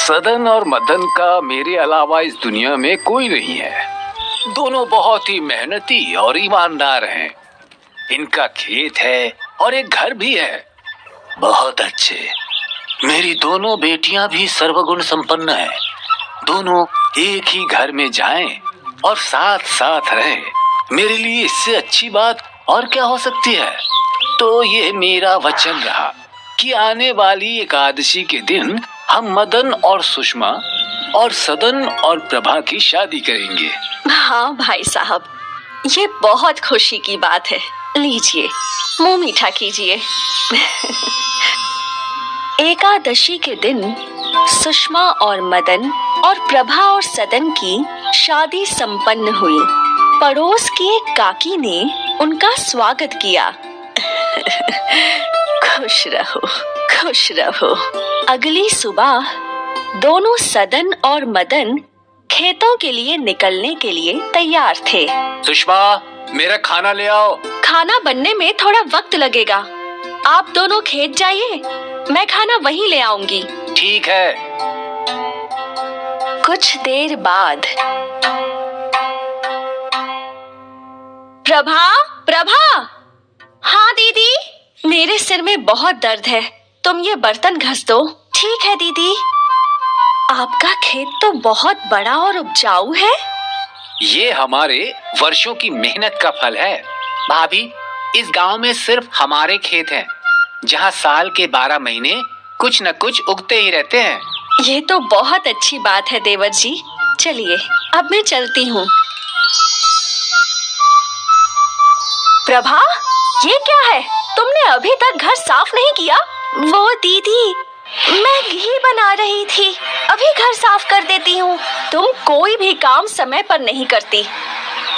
सदन और मदन का मेरे अलावा इस दुनिया में कोई नहीं है। दोनों बहुत ही मेहनती और ईमानदार हैं। इनका खेत है और एक घर भी है। बहुत अच्छे। मेरी दोनों बेटियां भी सर्वगुण संपन्न हैं। दोनों एक ही घर में जाएं और साथ साथ रहें। मेरे लिए इससे अच्छी बात और क्या हो सकती है। तो ये मेरा वचन रहा कि आने वाली एकादशी के दिन हम मदन और सुषमा और सदन और प्रभा की शादी करेंगे। हाँ भाई साहब, ये बहुत खुशी की बात है। लीजिए, मुंह मीठा कीजिए। एकादशी के दिन सुषमा और मदन और प्रभा और सदन की शादी संपन्न हुई। पड़ोस की एक काकी ने उनका स्वागत किया। खुश रहो, खुश रहो। अगली सुबह दोनों सदन और मदन खेतों के लिए निकलने के लिए तैयार थे। सुषमा, मेरा खाना ले आओ। खाना बनने में थोड़ा वक्त लगेगा। आप दोनों खेत जाइए, मैं खाना वहीं ले आऊंगी। ठीक है। कुछ देर बाद प्रभा, प्रभा। हाँ दीदी, मेरे सिर में बहुत दर्द है, तुम ये बर्तन घस दो। ठीक है दीदी। आपका खेत तो बहुत बड़ा और उपजाऊ है। ये हमारे वर्षों की मेहनत का फल है। भाभी, इस गांव में सिर्फ हमारे खेत हैं, जहाँ साल के 12 महीने कुछ न कुछ उगते ही रहते हैं। ये तो बहुत अच्छी बात है देवर जी। चलिए, अब मैं चलती हूँ। प्रभा, ये क्या है? तुमने अभी तक घर साफ नहीं किया? वो दीदी, मैं घी बना रही थी, अभी घर साफ कर देती हूँ। तुम कोई भी काम समय पर नहीं करती।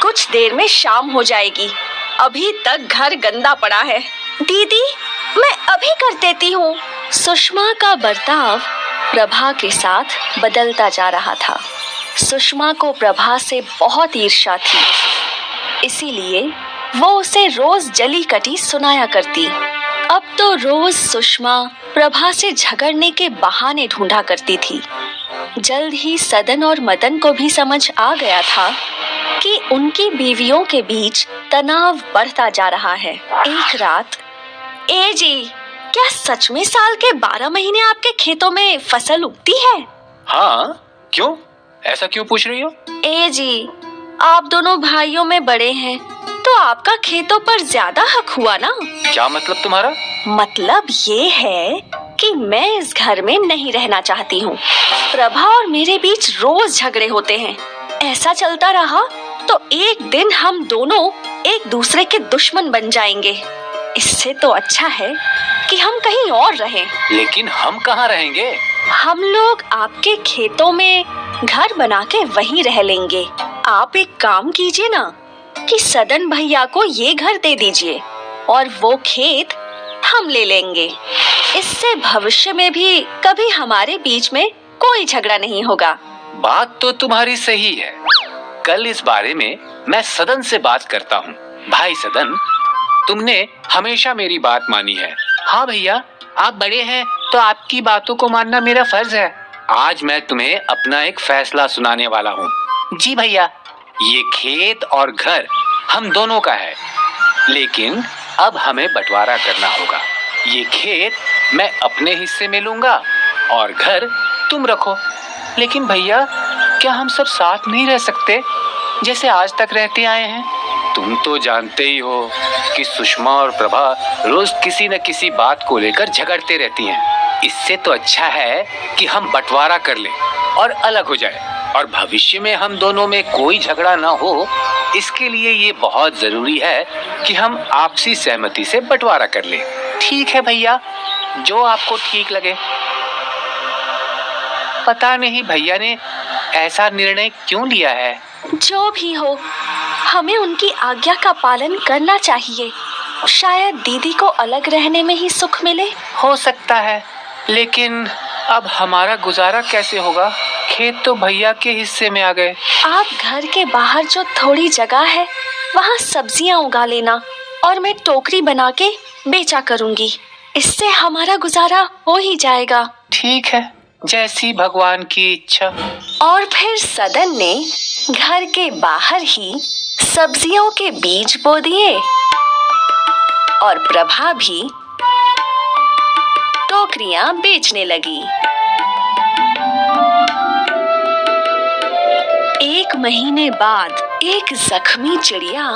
कुछ देर में शाम हो जाएगी, अभी तक घर गंदा पड़ा है। दीदी, मैं अभी कर देती हूँ। सुषमा का बर्ताव प्रभा के साथ बदलता जा रहा था। सुषमा को प्रभा से बहुत ईर्ष्या थी, इसीलिए वो उसे रोज जली कटी सुनाया करती। अब तो रोज सुषमा प्रभा से झगड़ने के बहाने ढूंढा करती थी। जल्द ही सदन और मदन को भी समझ आ गया था कि उनकी बीवियों के बीच तनाव बढ़ता जा रहा है। एक रात, ए जी, क्या सच में साल के 12 महीने आपके खेतों में फसल उगती है? हाँ, क्यों? ऐसा क्यों पूछ रही हो? ए जी, आप दोनों भाइयों में बड़े हैं, तो आपका खेतों पर ज्यादा हक हुआ ना? क्या मतलब तुम्हारा? मतलब ये है कि मैं इस घर में नहीं रहना चाहती हूँ। प्रभा और मेरे बीच रोज झगड़े होते हैं। ऐसा चलता रहा तो एक दिन हम दोनों एक दूसरे के दुश्मन बन जाएंगे। इससे तो अच्छा है कि हम कहीं और रहें। लेकिन हम कहाँ रहेंगे? हम लोग आपके खेतों में घर बना के वहीं रह लेंगे। आप एक काम कीजिए ना कि सदन भैया को ये घर दे दीजिए और वो खेत हम ले लेंगे। इससे भविष्य में भी कभी हमारे बीच में कोई झगड़ा नहीं होगा। बात तो तुम्हारी सही है। कल इस बारे में मैं सदन से बात करता हूँ। भाई सदन, तुमने हमेशा मेरी बात मानी है। हाँ भैया, आप बड़े हैं तो आपकी बातों को मानना मेरा फर्ज है। आज मैं तुम्हें अपना एक फैसला सुनाने वाला हूँ। जी भैया। ये खेत और घर हम दोनों का है, लेकिन अब हमें बंटवारा करना होगा। ये खेत मैं अपने हिस्से में लूंगा और घर तुम रखो। लेकिन भैया, क्या हम सब साथ नहीं रह सकते जैसे आज तक रहते आए हैं? तुम तो जानते ही हो कि सुषमा और प्रभा रोज किसी न किसी बात को लेकर झगड़ते रहती हैं। इससे तो अच्छा है कि हम बंटवारा कर लें और अलग हो जाए, और भविष्य में हम दोनों में कोई झगड़ा ना हो। इसके लिए ये बहुत जरूरी है कि हम आपसी सहमति से बंटवारा कर लें। ठीक है भैया, जो आपको ठीक लगे। पता नहीं भैया ने ऐसा निर्णय क्यों लिया है। जो भी हो, हमें उनकी आज्ञा का पालन करना चाहिए। शायद दीदी को अलग रहने में ही सुख मिले। हो सकता है, लेकिन अब हमारा गुजारा कैसे होगा? खेत तो भैया के हिस्से में आ गए। आप घर के बाहर जो थोड़ी जगह है, वहाँ सब्जियाँ उगा लेना और मैं टोकरी बना के बेचा करूँगी। इससे हमारा गुजारा हो ही जाएगा। ठीक है, जैसी भगवान की इच्छा। और फिर सदन ने घर के बाहर ही सब्जियों के बीज बो दिए और प्रभा भी टोकरियां बेचने लगी। 1 महीने बाद एक जख्मी चिड़िया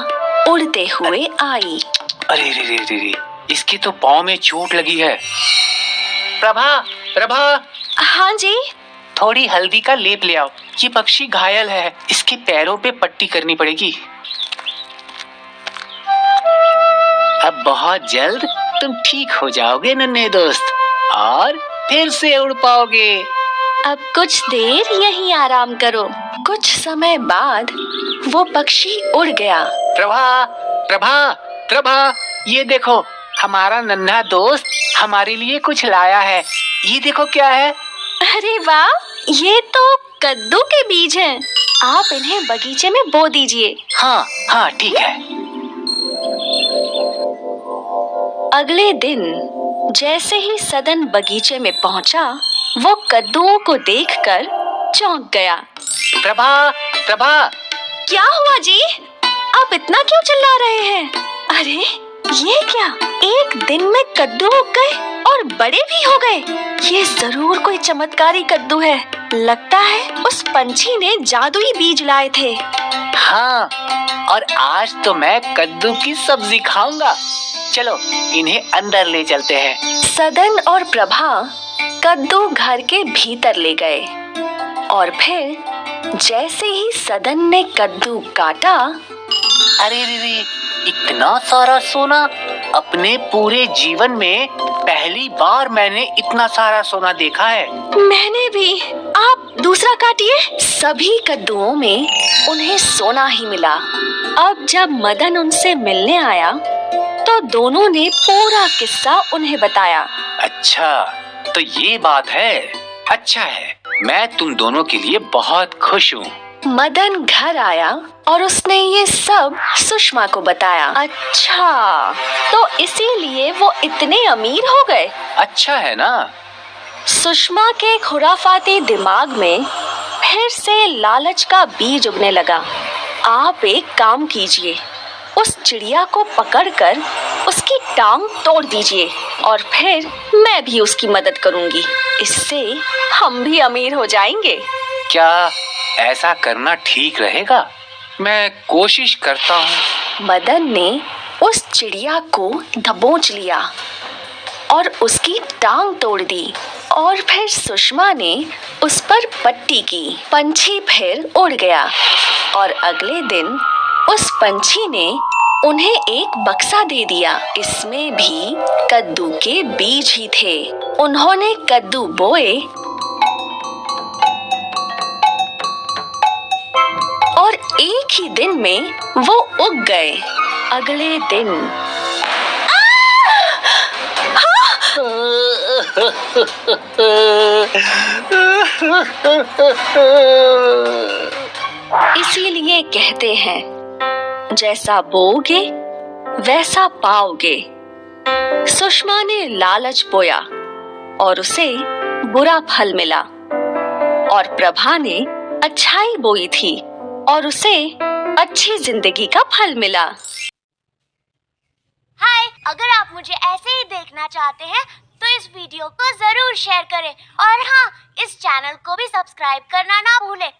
उड़ते हुए आई। अरे रे रे रे रे, इसके तो पाँव में चोट लगी है। प्रभा, प्रभा, हाँ जी। थोड़ी हल्दी का लेप ले आओ। ये पक्षी घायल है, इसके पैरों पे पट्टी करनी पड़ेगी। अब बहुत जल्द तुम ठीक हो जाओगे नन्हे दोस्त, और फिर से उड़ पाओगे। अब कुछ देर यहीं आराम करो। कुछ समय बाद वो पक्षी उड़ गया। प्रभा, प्रभा, प्रभा, ये देखो, हमारा नन्हा दोस्त हमारे लिए कुछ लाया है। ये देखो क्या है। अरे वाह, ये तो कद्दू के बीज हैं। आप इन्हें बगीचे में बो दीजिए। हाँ हाँ, ठीक है। अगले दिन जैसे ही सदन बगीचे में पहुंचा, वो कद्दुओं को देखकर चौंक गया। प्रभा, प्रभा, क्या हुआ जी? आप इतना क्यों चिल्ला रहे हैं? अरे ये क्या, एक दिन में कद्दू उग गए और बड़े भी हो गए। ये जरूर कोई चमत्कारी कद्दू है। लगता है उस पंछी ने जादुई बीज लाए थे। हाँ, और आज तो मैं कद्दू की सब्जी खाऊंगा। चलो इन्हें अंदर ले चलते हैं। सदन और प्रभा कद्दू घर के भीतर ले गए और फिर जैसे ही सदन ने कद्दू काटा, अरे रे रे, इतना सारा सोना! अपने पूरे जीवन में पहली बार मैंने इतना सारा सोना देखा है। मैंने भी। आप दूसरा काटिए। सभी कद्दुओं में उन्हें सोना ही मिला। अब जब मदन उनसे मिलने आया तो दोनों ने पूरा किस्सा उन्हें बताया। अच्छा, तो ये बात है। अच्छा है, मैं तुम दोनों के लिए बहुत खुश हूँ। मदन घर आया और उसने ये सब सुषमा को बताया। अच्छा, तो इसीलिए वो इतने अमीर हो गए। अच्छा है ना? सुषमा के खुराफाती दिमाग में फिर से लालच का बीज उगने लगा। आप एक काम कीजिए, उस चिड़िया को पकड़कर उसकी टांग तोड़ दीजिए और फिर मैं भी उसकी मदद करूंगी। इससे हम भी अमीर हो जाएंगे। क्या ऐसा करना ठीक रहेगा? मैं कोशिश करता हूँ। मदन ने उस चिड़िया को दबोच लिया और उसकी टांग तोड़ दी और फिर सुषमा ने उस पर पट्टी की। पंछी फिर उड़ गया और अगले दिन उस पंछी ने उन्हें एक बक्सा दे दिया। इसमें भी कद्दू के बीज ही थे। उन्होंने कद्दू बोए और एक ही दिन में वो उग गए। अगले दिन इसीलिए कहते हैं, जैसा बोओगे वैसा पाओगे। सुषमा ने लालच बोया और उसे बुरा फल मिला, और प्रभा ने अच्छाई बोई थी और उसे अच्छी जिंदगी का फल मिला। हाय, अगर आप मुझे ऐसे ही देखना चाहते हैं तो इस वीडियो को जरूर शेयर करें और हाँ, इस चैनल को भी सब्सक्राइब करना ना भूलें।